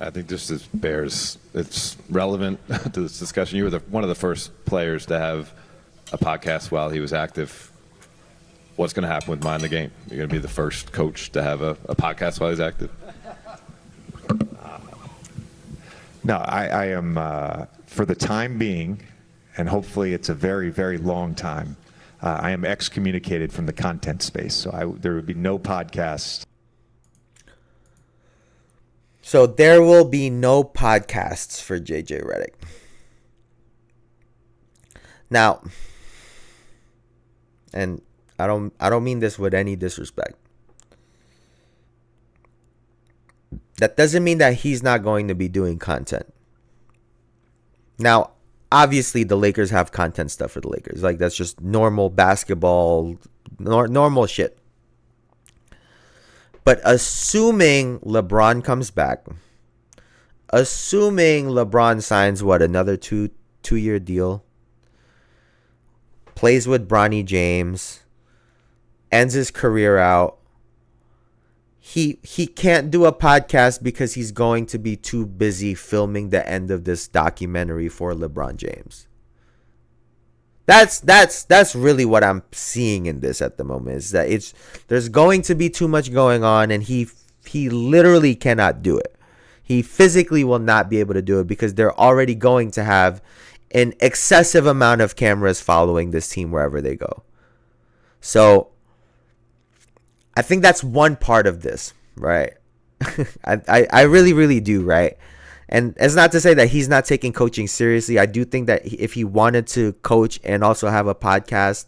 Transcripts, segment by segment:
I think this is bears. It's relevant to this discussion. You were one of the first players to have a podcast while he was active. What's going to happen with Mind the Game? You're going to be the first coach to have a podcast while he's active. No, I am, for the time being, and hopefully it's a very, very long time, I am excommunicated from the content space. So there would be no podcast. So there will be no podcasts for JJ Redick. Now, and I don't mean this with any disrespect. That doesn't mean that he's not going to be doing content. Now, obviously the Lakers have content stuff for the Lakers. Like, that's just normal basketball, normal shit. But assuming LeBron comes back, assuming LeBron signs another two-year deal, plays with Bronny James, ends his career out, he can't do a podcast because he's going to be too busy filming the end of this documentary for LeBron James. That's really what I'm seeing in this at the moment, is that there's going to be too much going on, and he literally cannot do it. He physically will not be able to do it because they're already going to have an excessive amount of cameras following this team wherever they go. So I think that's one part of this, right? I really, really do, right? And it's not to say that he's not taking coaching seriously. I do think that if he wanted to coach and also have a podcast,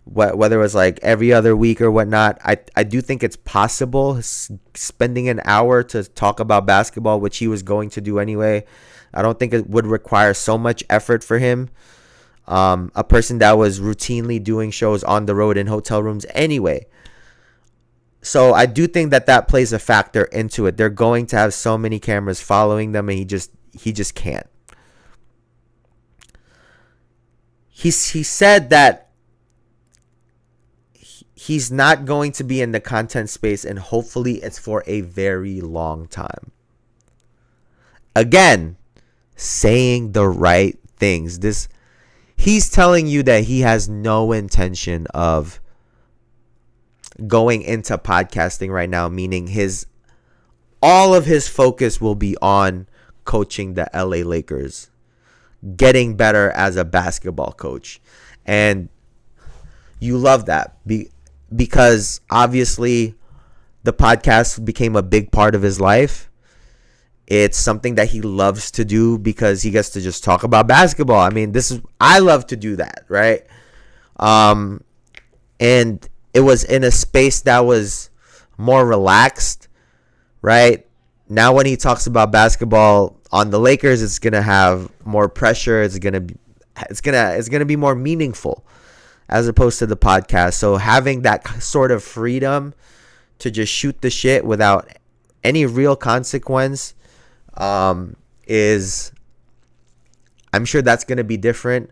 whether it was like every other week or whatnot, I do think it's possible. Spending an hour to talk about basketball, which he was going to do anyway, I don't think it would require so much effort for him. A person that was routinely doing shows on the road in hotel rooms anyway. So I do think that plays a factor into it. They're going to have so many cameras following them, and he just can't. He said that he's not going to be in the content space, and hopefully it's for a very long time. Again, saying the right things. He's telling you that he has no intention of going into podcasting right now, meaning all of his focus will be on coaching the LA Lakers, getting better as a basketball coach. And you love that because obviously the podcast became a big part of his life. It's something that he loves to do because he gets to just talk about basketball. I mean, I love to do that, right? And it was in a space that was more relaxed, right? Now when he talks about basketball on the Lakers, it's gonna have more pressure. It's gonna be more meaningful as opposed to the podcast. So having that sort of freedom to just shoot the shit without any real consequence is, I'm sure that's gonna be different.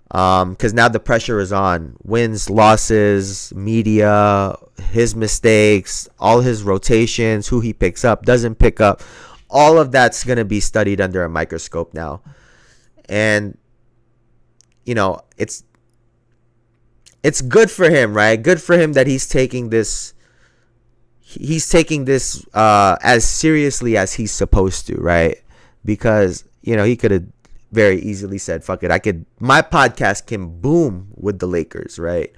Because now the pressure is on. Wins, losses, media, his mistakes, all his rotations, who he picks up, doesn't pick up. All of that's going to be studied under a microscope now. And, it's good for him, right? Good for him that he's taking this as seriously as he's supposed to, right? Because, he could have very easily said, fuck it, my podcast can boom with the Lakers, right?